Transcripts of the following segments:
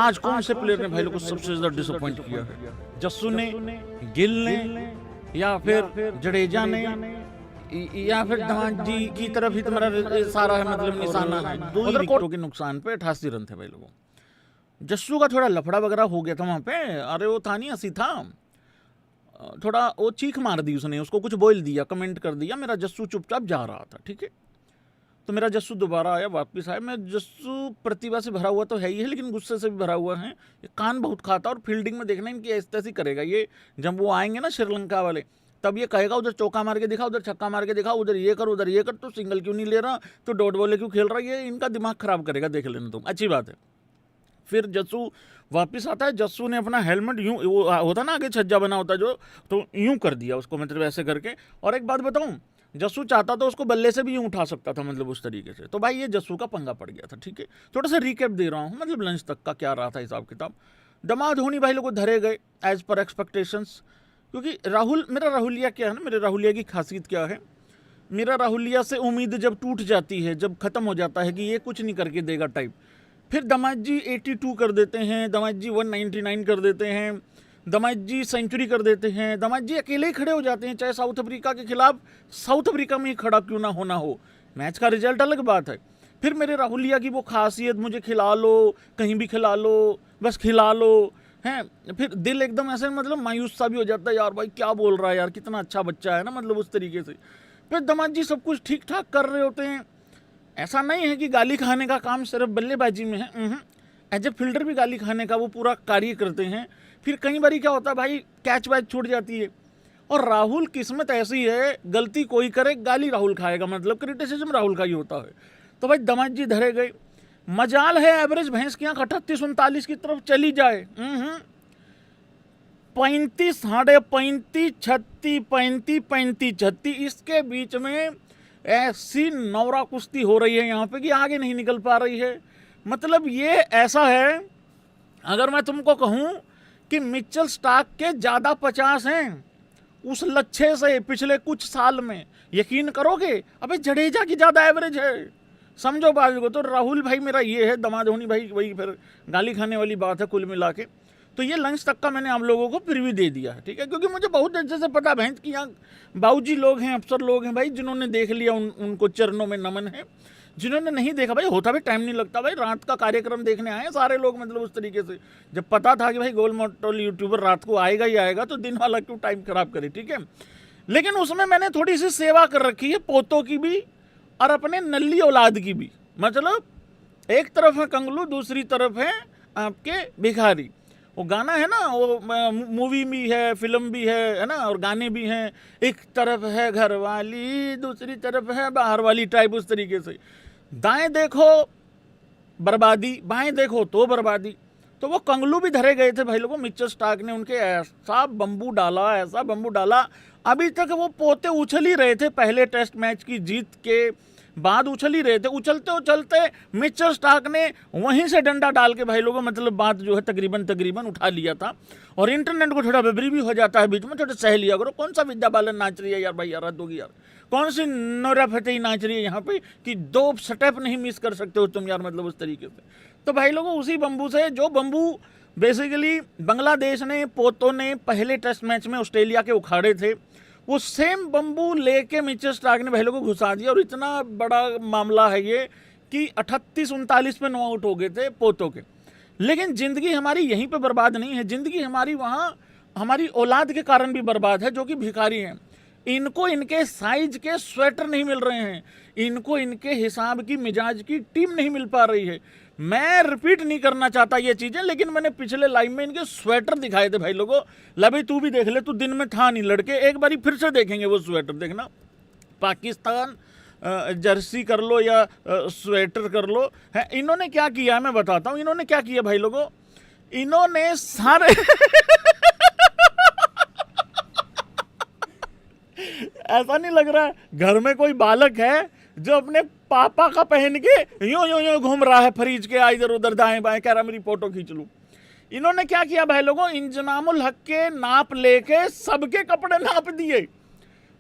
आज कौन से प्लेयर ने भाई लोग को सबसे ज्यादा डिसअपॉइंट किया है? जस्सू ने, गिल ने, या फिर जडेजा ने, या फिर धवन जी की तरफ ही तुम्हारा सारा है, मतलब निशाना है। 2 विकेटों के नुकसान पे 88 रन थे भाई लोगों। जस्सू का थोड़ा लफड़ा वगैरह हो गया था वहां पे, अरे वो था नहीं हंसी था, थोड़ा वो चीख मार दी उसने, उसको कुछ बोल दिया, कमेंट कर दिया, मेरा जस्सू चुपचाप जा रहा था, ठीक है। तो मेरा जस्सू दोबारा आया, वापस आया। मैं जस्सू प्रतिभा से भरा हुआ तो है ही है, लेकिन गुस्से से भी भरा हुआ है। ये कान बहुत खाता, और फील्डिंग में देखना इनकी ऐसी तैसी करेगा ये। जब वो आएंगे ना श्रीलंका वाले, तब ये कहेगा उधर चौका मार के दिखा, उधर छक्का मार के दिखा, उधर ये कर, उधर ये कर, तो सिंगल क्यों नहीं ले रहा, तो डॉट बॉले क्यों खेल रहा है, ये इनका दिमाग खराब करेगा, देख लेना तुम, अच्छी बात है। फिर जस्सू वापस आता है, जस्सू ने अपना हेलमेट यूं, वो होता ना आगे छज्जा बना होता जो, तो यूं कर दिया उसको, मतलब ऐसे करके। और एक बात बताऊं, जस्सू चाहता तो उसको बल्ले से भी यूं उठा सकता था, मतलब उस तरीके से। तो भाई ये जस्सू का पंगा पड़ गया था, ठीक है। थोड़ा सा रिकैप दे रहा हूँ, मतलब लंच तक का क्या रहा था हिसाब किताब। दमा धोनी भाई लोग को धरे गए एज पर एक्सपेक्टेशंस, क्योंकि मेरा राहुलिया क्या है ना, मेरे राहुलिया की खासियत क्या है, मेरा राहुलिया से उम्मीद जब टूट जाती है, जब खत्म हो जाता है कि ये कुछ नहीं करके देगा टाइप, फिर दमाज जी 82 कर देते हैं, दमाज जी 199 कर देते हैं, दमाज जी सेंचुरी कर देते हैं, दमाज जी अकेले ही खड़े हो जाते हैं, चाहे साउथ अफ्रीका के खिलाफ साउथ अफ्रीका में ही खड़ा क्यों ना होना हो, मैच का रिजल्ट अलग बात है। फिर मेरे राहुलिया की वो खासियत, मुझे खिला लो, कहीं भी खिला लो, बस खिला लो, हैं। फिर दिल एकदम ऐसे मतलब मायूस सा भी हो जाता है, यार भाई क्या बोल रहा है यार, कितना अच्छा बच्चा है ना, मतलब उस तरीके से। फिर दमाज जी सब कुछ ठीक ठाक कर रहे होते हैं, ऐसा नहीं है कि गाली खाने का काम सिर्फ बल्लेबाजी में है, एज ए फील्डर भी गाली खाने का वो पूरा कार्य करते हैं। फिर कई बार क्या होता है भाई, कैच वैच छूट जाती है, और राहुल किस्मत ऐसी है, गलती कोई करे गाली राहुल खाएगा, मतलब क्रिटिसिज्म राहुल का ही होता है। तो भाई दमाज जी धरे गए, मजाल है एवरेज भैंस की आंख 38-39 की तरफ चली जाए, 35, 35, 36, 35, 35, 36, इसके बीच में ऐसी नौरा कुश्ती हो रही है यहाँ पे कि आगे नहीं निकल पा रही है। मतलब ये ऐसा है, अगर मैं तुमको कहूँ कि मिचेल स्टार्क के ज़्यादा 50 हैं उस लच्छे से पिछले कुछ साल में, यकीन करोगे? अबे जडेजा की ज़्यादा एवरेज है, समझो बात को। तो राहुल भाई मेरा ये है, दमा धोनी भाई वही फिर गाली खाने वाली बात है कुल मिला के। तो ये लंच तक का मैंने आप लोगों को प्रीव्यू दे दिया है, ठीक है, क्योंकि मुझे बहुत अच्छे से पता भैंस की यहाँ बाबूजी लोग हैं, अफसर लोग हैं भाई, जिन्होंने देख लिया उनको चरणों में नमन है। जिन्होंने नहीं देखा भाई, होता भी टाइम नहीं लगता भाई, रात का कार्यक्रम देखने आए सारे लोग, मतलब उस तरीके से। जब पता था कि भाई गोल मोटोल यूट्यूबर रात को आएगा ही आएगा, तो दिन वाला क्यों टाइम खराब करे, ठीक है। लेकिन उसमें मैंने थोड़ी सी सेवा कर रखी है, पोतों की भी और अपने नल्ली औलाद की भी। मतलब एक तरफ है कंगलू, दूसरी तरफ है आपके भिखारी। वो गाना है ना, वो मूवी भी है, फिल्म भी है ना, और गाने भी हैं। एक तरफ है घर वाली, दूसरी तरफ है बाहर वाली टाइप, उस तरीके से। दाएं देखो बर्बादी, बाएं देखो तो बर्बादी। तो वो कंगलू भी धरे गए थे भाई लोगों, मिचेल स्टार्क ने उनके ऐसा बम्बू डाला, ऐसा बम्बू डाला, अभी तक वो पोते उछल ही रहे थे। पहले टेस्ट मैच की जीत के बाद उछल ही रहे थे, उछलते उछलते मिचेल स्टार्क ने वहीं से डंडा डाल के भाई लोगों, मतलब बात जो है तकरीबन उठा लिया था। और इंटरनेट को थोड़ा बेबरी भी हो जाता है बीच में, थोड़ा सह लिया करो। कौन सा विद्या बालन नाच रही है यार, भाई यार हद होगी यार, कौन सी नोरा फतेही नाच रही है यहाँ पे कि 2 स्टेप नहीं मिस कर सकते हो तुम यार, मतलब उस तरीके से। तो भाई लोगों उसी बम्बू से, जो बम्बू बेसिकली बांग्लादेश ने, पोतों ने पहले टेस्ट मैच में ऑस्ट्रेलिया के उखाड़े थे, वो सेम बम्बू लेके मिचेल स्टार्क ने भाई लोगों को घुसा दिया। और इतना बड़ा मामला है ये कि 38-39 पे 9 आउट हो गए थे पोतों के। लेकिन जिंदगी हमारी यहीं पे बर्बाद नहीं है, जिंदगी हमारी वहाँ हमारी औलाद के कारण भी बर्बाद है, जो कि भिखारी हैं। इनको इनके साइज के स्वेटर नहीं मिल रहे हैं, इनको इनके हिसाब की मिजाज की टीम नहीं मिल पा रही है। मैं रिपीट नहीं करना चाहता ये चीजें, लेकिन मैंने पिछले लाइव में इनके स्वेटर दिखाए थे भाई लोगों। ला भाई तू भी देख ले, तू दिन में था नहीं लड़के, एक बारी फिर से देखेंगे वो स्वेटर, देखना। पाकिस्तान जर्सी कर लो या स्वेटर कर लो है। इन्होंने क्या किया है मैं बताता हूँ, इन्होंने क्या किया भाई लोगों, इन्होंने सारे ऐसा नहीं लग रहा है घर में कोई बालक है जो अपने पापा का पहन के यूं घूम रहा है फ्रीज के इधर उधर दाएं बाएं, कह रहा मेरी फोटो खींच लूं। इन्होंने क्या किया भाई लोगों, इंजमामुल हक के नाप लेके सबके कपड़े नाप दिए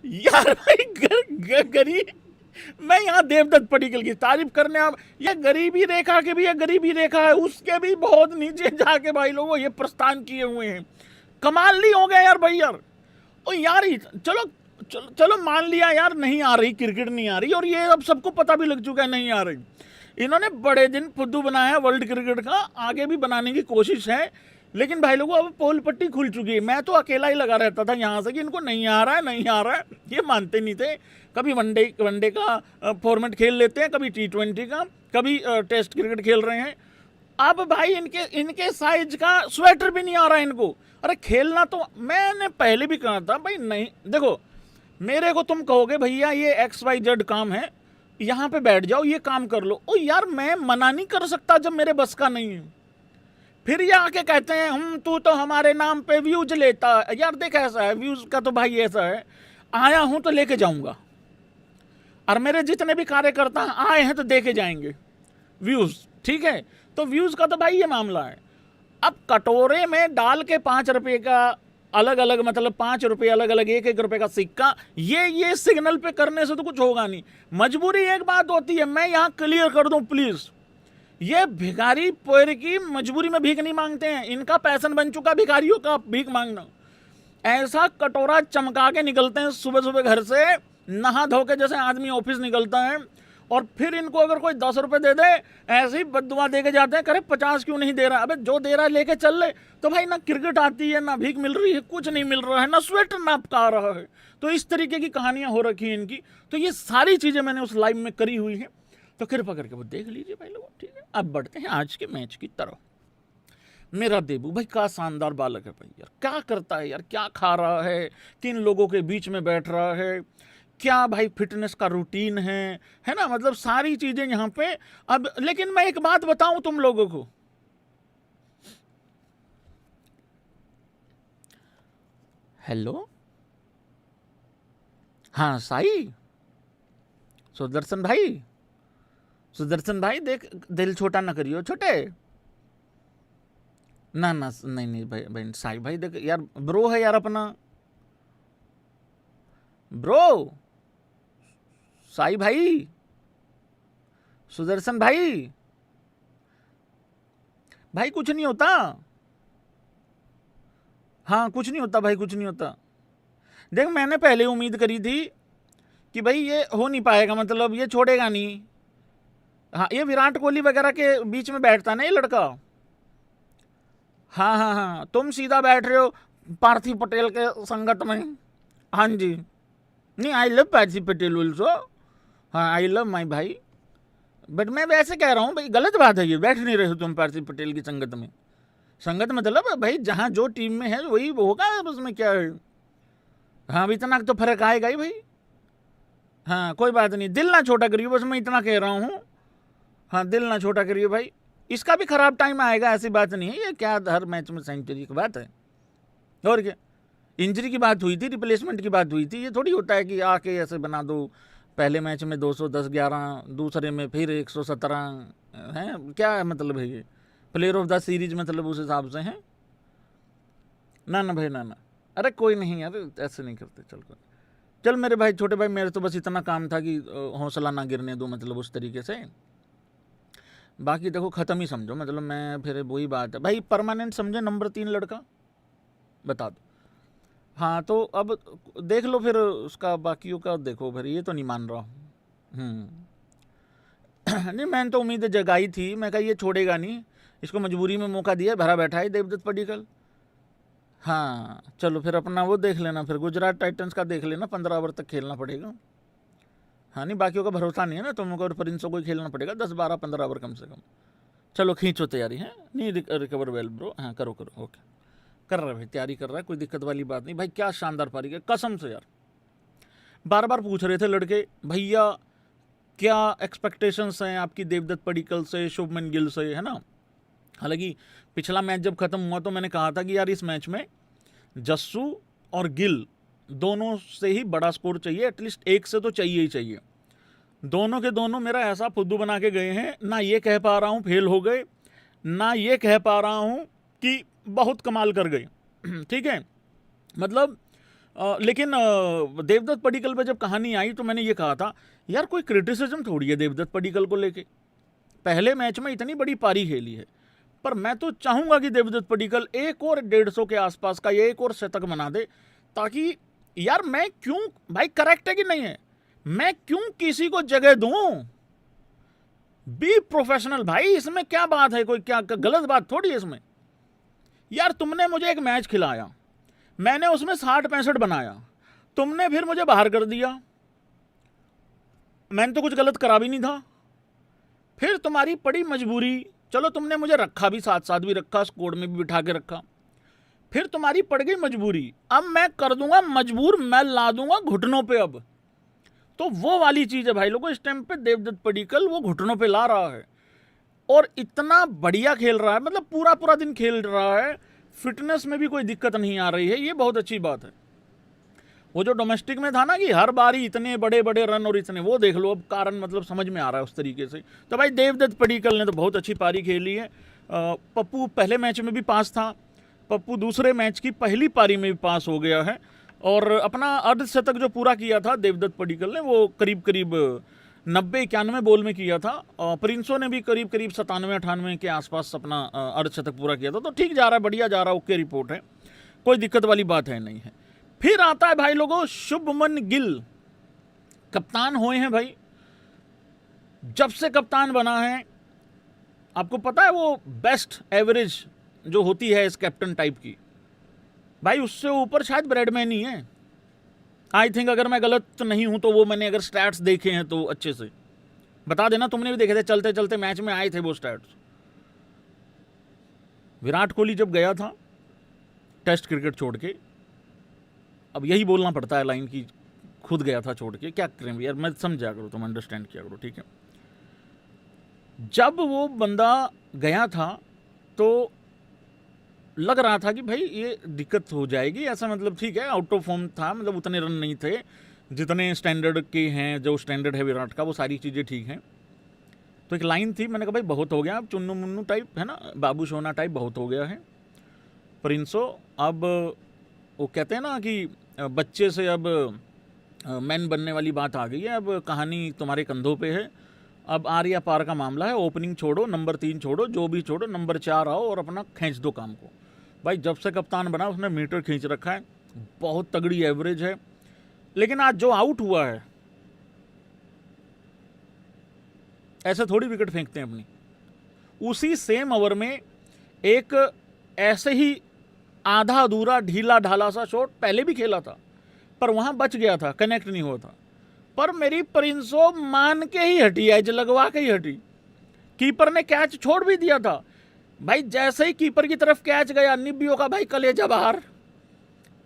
यार। भाई गरीब मैं यहाँ देवदत्त पडिक्कल की तारीफ करने ये गरीबी रेखा के भी, ये गरीबी रेखा है उसके भी बहुत नीचे जाके भाई लोगों ये प्रस्थान किए हुए हैं। कमाल नहीं हो गया यार भाई यार। और यार चलो चलो चलो मान लिया यार नहीं आ रही, क्रिकेट नहीं आ रही, और ये अब सबको पता भी लग चुका है नहीं आ रही। इन्होंने बड़े दिन फुद्दू बनाया वर्ल्ड क्रिकेट का, आगे भी बनाने की कोशिश है, लेकिन भाई लोगों अब पोल पट्टी खुल चुकी है। मैं तो अकेला ही लगा रहता था यहाँ से कि इनको नहीं आ रहा है नहीं आ रहा है, ये मानते नहीं थे। कभी वनडे का फॉर्मेट खेल लेते हैं, कभी T20 का, कभी टेस्ट क्रिकेट खेल रहे हैं। अब भाई इनके साइज का स्वेटर भी नहीं आ रहा है इनको। अरे खेलना तो मैंने पहले भी कहा था भाई, नहीं देखो मेरे को तुम कहोगे भैया ये XYZ काम है, यहाँ पे बैठ जाओ ये काम कर लो, ओ यार मैं मना नहीं कर सकता जब मेरे बस का नहीं है। फिर ये आके कहते हैं हम तू तो हमारे नाम पे व्यूज लेता है। यार देख ऐसा है, व्यूज का तो भाई ऐसा है, आया हूं तो लेके जाऊंगा, और मेरे जितने भी कार्यकर्ता आए हैं तो देके जाएंगे व्यूज, ठीक है। तो व्यूज का तो भाई ये मामला है। अब कटोरे में डाल के 5 रुपए का अलग अलग, मतलब 5 रुपए अलग अलग, 1-1 रुपए का सिक्का, ये सिग्नल पे करने से तो कुछ होगा नहीं। मजबूरी एक बात होती है, मैं यहाँ क्लियर कर दूं प्लीज, ये भिखारी पोर की मजबूरी में भीख नहीं मांगते हैं, इनका पैशन बन चुका भिखारियों का भीख मांगना। ऐसा कटोरा चमका के निकलते हैं सुबह सुबह घर से, नहा धो के जैसे आदमी ऑफिस निकलता है, और फिर इनको अगर कोई 10 रुपए दे दे ऐसे ही बददुआ दे के जाते हैं, करे 50 क्यों नहीं दे रहा। अबे जो दे रहा है लेके चल ले। तो भाई ना क्रिकेट आती है, ना भीख मिल रही है, कुछ नहीं मिल रहा है, ना स्वेटर नाप आ रहा है। तो इस तरीके की कहानियां हो रखी हैं इनकी। तो ये सारी चीजें मैंने उस लाइव में करी हुई हैं, तो कृपा करके वो देख लीजिए भाई लोग, ठीक है। अब बढ़ते हैं आज के मैच की तरफ। मेरा देबू भाई का शानदार बालक है भाई यार, क्या करता है यार, क्या खा रहा है, किन लोगों के बीच में बैठ रहा है, क्या भाई फिटनेस का रूटीन है ना, मतलब सारी चीजें यहाँ पे। अब लेकिन मैं एक बात बताऊं तुम लोगों को, हेलो हाँ साई, सुदर्शन भाई देख दिल छोटा ना करियो छोटे, ना ना नहीं नहीं भाई भाई साई भाई देख यार, ब्रो है यार अपना ब्रो, साई भाई, सुदर्शन भाई कुछ नहीं होता, हाँ कुछ नहीं होता भाई, कुछ नहीं होता। देख मैंने पहले उम्मीद करी थी कि भाई ये हो नहीं पाएगा, मतलब ये छोड़ेगा नहीं। हाँ ये विराट कोहली वगैरह के बीच में बैठता ना ये लड़का। हाँ हाँ हाँ तुम सीधा बैठ रहे हो पार्थिव पटेल के संगत में। हाँ जी, नहीं I love Parthiv Patel also, हाँ आई लव माई भाई, बट मैं वैसे कह रहा हूँ भाई गलत बात है ये, बैठ नहीं रहे हो तुम पार्थिव पटेल की संगत में। संगत मतलब भाई जहाँ जो टीम में है वही होगा, उसमें क्या है। हाँ अब इतना तो फर्क आएगा ही भाई। हाँ कोई बात नहीं, दिल ना छोटा करिए, बस मैं इतना कह रहा हूँ। हाँ दिल ना छोटा करिए भाई, इसका भी खराब टाइम आएगा, ऐसी बात नहीं है। ये क्या हर मैच में सेंचुरी की बात है, और क्या। इंजरी की बात हुई थी, रिप्लेसमेंट की बात हुई थी, ये थोड़ी होता है कि आके ऐसे बना दो, पहले मैच में 210-11, दूसरे में फिर 117 है, क्या है मतलब है ये प्लेयर ऑफ द सीरीज, मतलब उस हिसाब से है ना ना भाई ना ना। अरे कोई नहीं यार ऐसे नहीं करते, चल मेरे भाई छोटे भाई, मेरे तो बस इतना काम था कि हौसला ना गिरने दो, मतलब उस तरीके से। बाकी देखो ख़त्म ही समझो, मतलब मैं फिर वही बात है भाई, परमानेंट समझे नंबर 3 लड़का, बता दो। हाँ तो अब देख लो फिर उसका बाकियों का देखो, फिर ये तो नहीं मान रहा नहीं मैंने तो उम्मीद जगाई थी, मैं कहा ये छोड़ेगा नहीं, इसको मजबूरी में मौका दिया, भरा बैठा है देवदत्त पडिक्कल। हाँ चलो फिर अपना वो देख लेना, फिर गुजरात टाइटंस का देख लेना, 15 ओवर तक खेलना पड़ेगा। हाँ नहीं बाकियों का भरोसा नहीं है ना, तुमको और प्रिंसों को ही खेलना पड़ेगा 10-12-15 ओवर कम से कम। चलो खींचो तैयारी है, नहीं रिकवर वेल ब्रो, हाँ करो ओके, कर रहा है भाई, तैयारी कर रहा है, कोई दिक्कत वाली बात नहीं भाई। क्या शानदार पारी है कसम से यार, बार बार पूछ रहे थे लड़के भैया क्या एक्सपेक्टेशंस हैं आपकी देवदत्त पडिक्कल से, शुभमन गिल से, है ना। हालांकि पिछला मैच जब खत्म हुआ तो मैंने कहा था कि यार इस मैच में जस्सू और गिल दोनों से ही बड़ा स्कोर चाहिए, एटलीस्ट एक से तो चाहिए ही चाहिए। दोनों के दोनों मेरा ऐसा फुद्दू बना के गए हैं, ना ये कह पा रहा हूँ फेल हो गए, ना ये कह पा रहा हूँ कि बहुत कमाल कर गए ठीक है, मतलब लेकिन देवदत्त पडिक्कल पे जब कहानी आई तो मैंने ये कहा था यार कोई क्रिटिसिज्म थोड़ी है देवदत्त पडिक्कल को लेके, पहले मैच में इतनी बड़ी पारी खेली है, पर मैं तो चाहूंगा कि देवदत्त पडिक्कल एक और 150 के आसपास का या एक और शतक बना दे, ताकि यार मैं क्यों भाई, करेक्ट है कि नहीं है, मैं क्यों किसी को जगह दूं, बी प्रोफेशनल भाई, इसमें क्या बात है, कोई क्या गलत बात थोड़ी है इसमें। यार तुमने मुझे एक मैच खिलाया, मैंने उसमें 60-65 बनाया, तुमने फिर मुझे बाहर कर दिया, मैंने तो कुछ गलत करा भी नहीं था, फिर तुम्हारी पड़ी मजबूरी, चलो तुमने मुझे रखा भी, साथ साथ भी रखा, स्कोर में भी बिठा के रखा, फिर तुम्हारी पड़ गई मजबूरी, अब मैं कर दूंगा मजबूर, मैं ला दूंगा घुटनों पे। अब तो वो वाली चीज है भाई लोगों, इस टाइम पे देवदत्त पडिक्कल वो घुटनों पे ला रहा है और इतना बढ़िया खेल रहा है, मतलब पूरा पूरा दिन खेल रहा है, फिटनेस में भी कोई दिक्कत नहीं आ रही है, ये बहुत अच्छी बात है। वो जो डोमेस्टिक में था ना कि हर बारी इतने बड़े बड़े रन और इतने, वो देख लो अब कारण मतलब समझ में आ रहा है उस तरीके से। तो भाई देवदत्त पडिक्कल ने तो बहुत अच्छी पारी खेली है। पप्पू पहले मैच में भी पास था, पप्पू दूसरे मैच की पहली पारी में भी पास हो गया है, और अपना अर्धशतक जो पूरा किया था देवदत्त पडिक्कल ने वो करीब करीब 90-91 बॉल में किया था, प्रिंसो ने भी करीब करीब 97-98 के आसपास अपना अर्धशतक पूरा किया था। तो ठीक जा रहा है, बढ़िया जा रहा है, ओके रिपोर्ट है, कोई दिक्कत वाली बात है नहीं है। फिर आता है भाई लोगों शुभमन गिल, कप्तान हुए हैं भाई, जब से कप्तान बना है आपको पता है वो बेस्ट एवरेज जो होती है इस कैप्टन टाइप की, भाई उससे ऊपर शायद ब्रैडमैन ही है, आई थिंक, अगर मैं गलत नहीं हूं तो। वो मैंने अगर स्टैट्स देखे हैं तो अच्छे से बता देना, तुमने भी देखे थे, चलते चलते मैच में आए थे वो स्टैट्स। विराट कोहली जब गया था टेस्ट क्रिकेट छोड़ के, अब यही बोलना पड़ता है लाइन की, खुद गया था छोड़ के, क्या करें यार, मैं समझा करो, तुम अंडरस्टैंड किया करो, ठीक है। जब वो बंदा गया था तो लग रहा था कि भाई ये दिक्कत हो जाएगी, ऐसा मतलब ठीक है, आउट ऑफ फॉर्म था, मतलब उतने रन नहीं थे जितने स्टैंडर्ड के हैं, जो स्टैंडर्ड है विराट का, वो सारी चीज़ें ठीक हैं। तो एक लाइन थी, मैंने कहा भाई बहुत हो गया, अब चुन्नू मुन्नू टाइप है ना, बाबू सोना टाइप बहुत हो गया है, प्रिंसो अब वो कहते हैं ना कि बच्चे से अब मैन बनने वाली बात आ गई है, अब कहानी तुम्हारे कंधों पे है, अब आर या पार का मामला है, ओपनिंग छोड़ो, नंबर 3 छोड़ो, जो भी छोड़ो, नंबर 4 आओ और अपना खींच दो काम को। भाई जब से कप्तान बना उसने मीटर खींच रखा है, बहुत तगड़ी एवरेज है। लेकिन आज जो आउट हुआ है, ऐसे थोड़ी विकेट फेंकते हैं अपनी, उसी सेम ओवर में एक ऐसे ही आधा अधूरा ढीला ढाला सा शॉट पहले भी खेला था, पर वहां बच गया था, कनेक्ट नहीं हुआ था, पर मेरी प्रिंसो मान के ही हटी, एज लगवा के ही हटी, कीपर ने कैच छोड़ भी दिया था भाई, जैसे ही कीपर की तरफ कैच गया, निबियो का भाई कलेजा बाहर,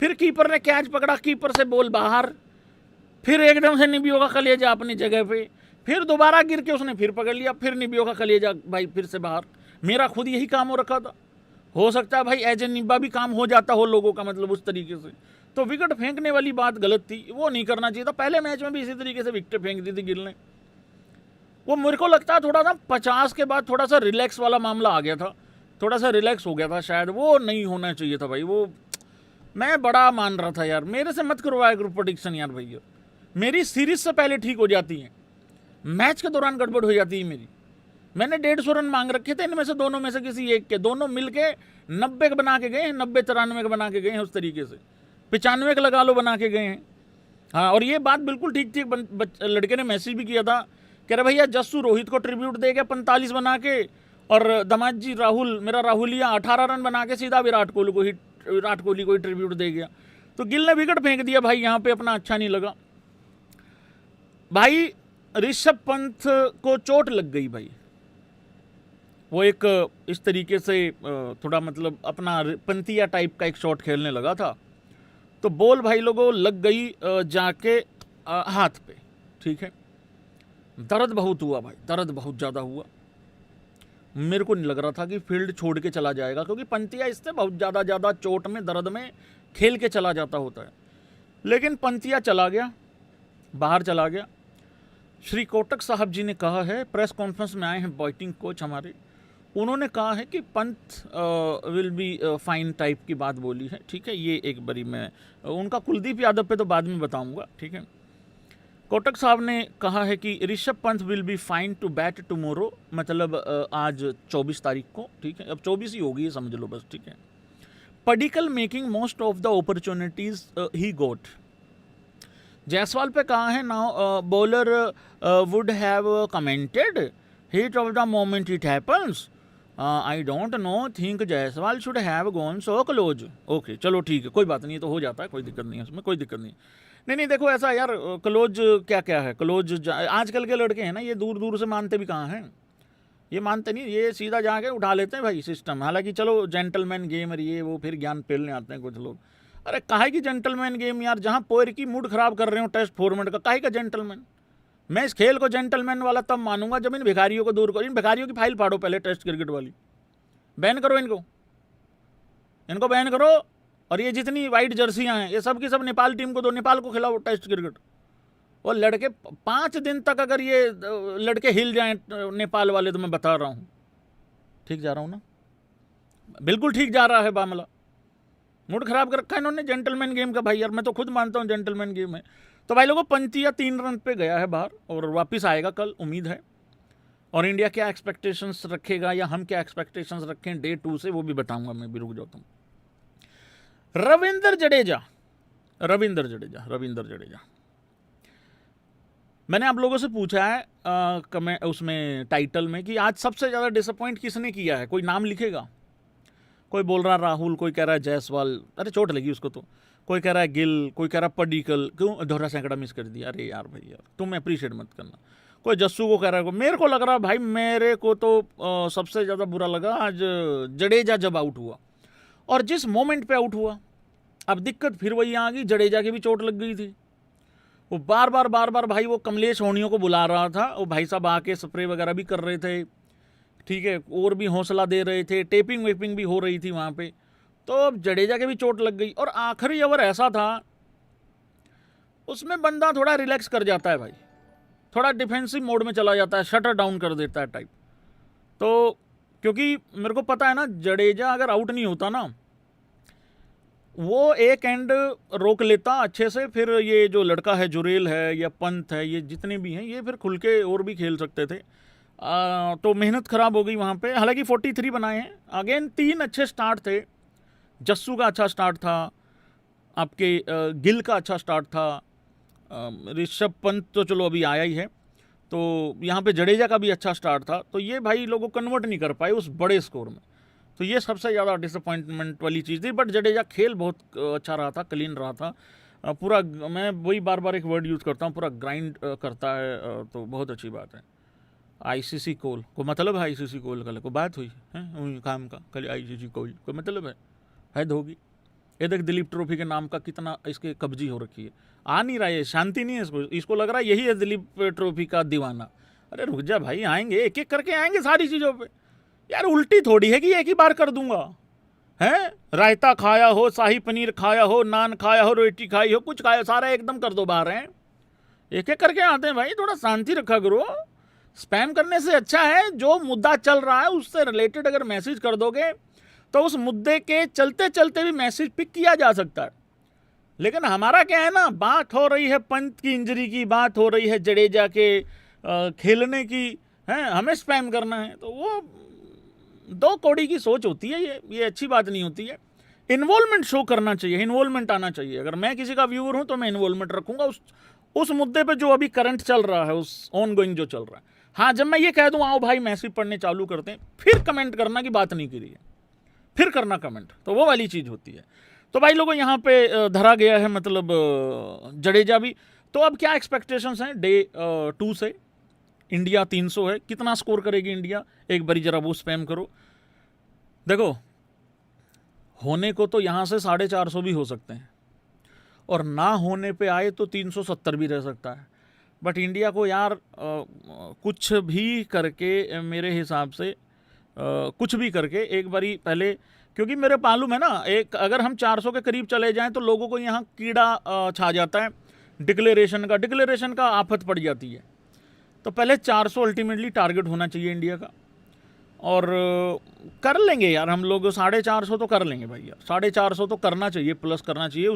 फिर कीपर ने कैच पकड़ा, कीपर से बॉल बाहर, फिर एकदम से निबियो का कलेजा अपनी जगह पे, फिर दोबारा गिर के उसने फिर पकड़ लिया, फिर निबियो का कलेजा भाई फिर से बाहर। मेरा खुद यही काम हो रखा था, हो सकता है भाई एज ए निब्बा भी काम हो जाता हो लोगों का, मतलब उस तरीके से। तो विकेट फेंकने वाली बात गलत थी, वो नहीं करना चाहिए था। पहले मैच में भी इसी तरीके से विकेट फेंक दी थी गिल ने, वो मेरे को लगता है थोड़ा सा 50 के बाद थोड़ा सा रिलैक्स वाला मामला आ गया था, थोड़ा सा रिलैक्स हो गया था शायद, वो नहीं होना चाहिए था भाई। वो मैं बड़ा मान रहा था यार, मेरे से मत करवाया ग्रुप प्रेडिक्शन यार भैया, मेरी सीरीज से पहले ठीक हो जाती है, मैच के दौरान गड़बड़ हो जाती है मेरी। मैंने 150 रन मांग रखे थे, इनमें से दोनों में से किसी एक के, दोनों मिलके 90 के बना के गए हैं, 90-93 के बना के गए हैं, उस तरीके से 95 के लगा लो बना के गए हैं। हाँ, और ये बात बिल्कुल ठीक थी, लड़के ने मैसेज भी किया था, कह रहे भैया जस्सू रोहित को ट्रिब्यूट दे गया 45 बना के, और दामाद जी राहुल, मेरा राहुलिया 18 रन बना के सीधा विराट कोहली को ही ट्रिब्यूट दे गया। तो गिल ने विकेट फेंक दिया भाई, यहाँ पे अपना अच्छा नहीं लगा भाई। ऋषभ पंत को चोट लग गई भाई, वो एक इस तरीके से थोड़ा मतलब अपना पंतिया टाइप का एक शॉट खेलने लगा था, तो बॉल भाई लोगों लग गई जाके हाथ पे, ठीक है। दर्द बहुत हुआ भाई, दर्द बहुत ज़्यादा हुआ, मेरे को नहीं लग रहा था कि फील्ड छोड़ के चला जाएगा, क्योंकि पंतिया इससे बहुत ज़्यादा चोट में दर्द में खेल के चला जाता होता है। लेकिन पंतिया चला गया, बाहर चला गया। श्री कोटक साहब जी ने कहा है, प्रेस कॉन्फ्रेंस में आए हैं बैटिंग कोच हमारे, उन्होंने कहा है कि Pant will be fine type की बात बोली है, ठीक है। ये एक बारी मैं उनका कुलदीप यादव पे तो बाद में बताऊंगा, ठीक है। कोटक साहब ने कहा है कि Rishabh Pant will be fine to bat tomorrow, मतलब आज 24 तारीख को, ठीक है। अब 24 ही होगी, ये समझ लो बस, ठीक है। Padikkal making most of the opportunities he got. Jaiswal पे कहा है now bowler would have commented hit off the moment it happens, I don't know think Jaiswal should have gone so close. Okay चलो ठीक है, कोई बात नहीं, तो हो जाता है, कोई दिक्कत नहीं है उसमें, कोई दिक्कत नहीं। नहीं देखो ऐसा यार, क्लोज क्या क्या है, क्लोज आजकल के लड़के हैं ना, ये दूर दूर से मानते भी कहाँ हैं, ये मानते नहीं, ये सीधा जाके उठा लेते हैं भाई सिस्टम। हालांकि चलो जेंटलमैन गेम है ये वो, फिर ज्ञान पेलने आते हैं कुछ लोग। अरे काहे की जेंटलमैन गेम यार, जहाँ पोयर की मूड खराब कर रहे हो टेस्ट फॉर्मेट का, काहे का जेंटलमैन। मैं इस खेल को जेंटलमैन वाला तब मानूंगा जब इन भिखारियों को दूर करो। इन भिखारियों की फाइल फाड़ो पहले, टेस्ट क्रिकेट वाली बैन करो इनको बैन करो। और ये जितनी वाइट जर्सियां हैं ये सब की सब नेपाल टीम को दो, नेपाल को खिलाओ टेस्ट क्रिकेट। और लड़के 5 दिन तक अगर ये लड़के हिल जाएं नेपाल वाले, तो मैं बता रहा हूँ ठीक जा रहा हूँ ना, बिल्कुल ठीक जा रहा है मामला। मूड खराब कर रखा है इन्होंने जेंटलमैन गेम का भाई यार, मैं तो खुद मानता हूँ जेंटलमैन गेम है। तो भाई लोगों, पंती या 3 रन पे गया है बाहर और वापिस आएगा कल, उम्मीद है। और इंडिया क्या एक्सपेक्टेशंस रखेगा या हम क्या एक्सपेक्टेशंस रखें डे 2 से, वो भी बताऊंगा मैं भी, रुक जाता हूँ। रविंद्र जडेजा मैंने आप लोगों से पूछा है उसमें टाइटल में कि आज सबसे ज़्यादा डिसअपॉइंट किसने किया है, कोई नाम लिखेगा। कोई बोल रहा है राहुल, कोई कह रहा है जायसवाल, अरे चोट लगी उसको तो, कोई कह रहा है गिल, कोई कह रहा है पडिक्कल, क्यों दोहरा सैकड़ा मिस कर दिया, अरे यार भाई यार तुम अप्रिशिएट मत करना। कोई जस्सू को कह रहा है, मेरे को लग रहा भाई, मेरे को तो सबसे ज़्यादा बुरा लगा आज जडेजा जब आउट हुआ, और जिस मोमेंट पे आउट हुआ। अब दिक्कत फिर वही आ गई, जडेजा की भी चोट लग गई थी। वो बार बार भाई वो कमलेश होनियों को बुला रहा था, वो भाई साहब आके स्प्रे वगैरह भी कर रहे थे, ठीक है, और भी हौसला दे रहे थे, टेपिंग वेपिंग भी हो रही थी वहाँ पे। तो अब जडेजा के भी चोट लग गई, और आखिरी ओवर ऐसा था उसमें बंदा थोड़ा रिलैक्स कर जाता है भाई, थोड़ा डिफेंसिव मोड में चला जाता है, शटर डाउन कर देता है टाइप। तो क्योंकि मेरे को पता है ना, जडेजा अगर आउट नहीं होता ना, वो एक एंड रोक लेता अच्छे से, फिर ये जो लड़का है जुरेल है या पंत है, ये जितने भी हैं ये फिर खुल के और भी खेल सकते थे। तो मेहनत खराब हो गई वहाँ पे। हालांकि 43 बनाए हैं, अगेन 3 अच्छे स्टार्ट थे। जस्सू का अच्छा स्टार्ट था, आपके गिल का अच्छा स्टार्ट था, ऋषभ पंत तो चलो अभी आया ही है, तो यहाँ पे जडेजा का भी अच्छा स्टार्ट था। तो ये भाई लोगों को कन्वर्ट नहीं कर पाए उस बड़े स्कोर में, तो ये सबसे ज़्यादा डिसअपॉइंटमेंट वाली चीज़ थी। बट जडेजा खेल बहुत अच्छा रहा था, क्लीन रहा था पूरा। मैं वही बार बार एक वर्ड यूज़ करता हूँ, पूरा ग्राइंड करता है, तो बहुत अच्छी बात है। आईसीसी कोल को मतलब है, आईसीसी कोल कल को बात हुई है काम का, कल आईसीसी कोल को मतलब है होगी। ये देख दिलीप ट्रॉफी के नाम का कितना इसके कब्जी हो रखी है, आ नहीं रहा है, शांति नहीं है इसको लग रहा है यही है दिलीप ट्रॉफी का दीवाना। अरे रुक जा भाई, आएंगे एक एक करके आएंगे सारी चीज़ों पे यार, उल्टी थोड़ी है कि एक ही बार कर दूंगा। हैं रायता खाया हो, शाही पनीर खाया हो, नान खाया हो, रोटी खाई हो, कुछ खाया, सारा एकदम कर दो बाहर हैं, एक एक करके आते हैं भाई, थोड़ा शांति रखा करो। स्पैम करने से अच्छा है जो मुद्दा चल रहा है उससे रिलेटेड अगर मैसेज कर दोगे तो उस मुद्दे के चलते चलते भी मैसेज पिक किया जा सकता है। लेकिन हमारा क्या है ना, बात हो रही है पंत की इंजरी की, बात हो रही है जडेजा के खेलने की, है हमें स्पैम करना है, तो वो 2 कौड़ी की सोच होती है, ये अच्छी बात नहीं होती है। इन्वॉल्वमेंट शो करना चाहिए, इन्वॉल्वमेंट आना चाहिए। अगर मैं किसी का व्यूअर हूं तो मैं इन्वॉल्वमेंट रखूंगा उस मुद्दे पे जो अभी करंट चल रहा है, उस ऑन गोइंग जो चल रहा है। हाँ, जब मैं ये कह दूं आओ भाई मैसेज पढ़ने चालू करते हैं, फिर कमेंट करना कि बात नहीं करी है, फिर करना कमेंट, तो वो वाली चीज़ होती है। तो भाई लोगों यहाँ पे धरा गया है, मतलब जडेजा भी। तो अब क्या एक्सपेक्टेशंस हैं डे 2 से? इंडिया 300 है, कितना स्कोर करेगी इंडिया, एक बारी जरा वो स्पैम करो। देखो होने को तो यहाँ से 450 भी हो सकते हैं, और ना होने पे आए तो 370 भी रह सकता है। बट इंडिया को यार कुछ भी करके, मेरे हिसाब से कुछ भी करके एक बारी पहले, क्योंकि मेरे मालूम है ना, एक अगर हम 400 के करीब चले जाएं तो लोगों को यहाँ कीड़ा छा जाता है, डिक्लेरेशन का आफत पड़ जाती है। तो पहले 400 अल्टीमेटली टारगेट होना चाहिए इंडिया का, और कर लेंगे यार हम लोग 450 तो कर लेंगे भाई यार, 450 तो करना चाहिए, प्लस करना चाहिए।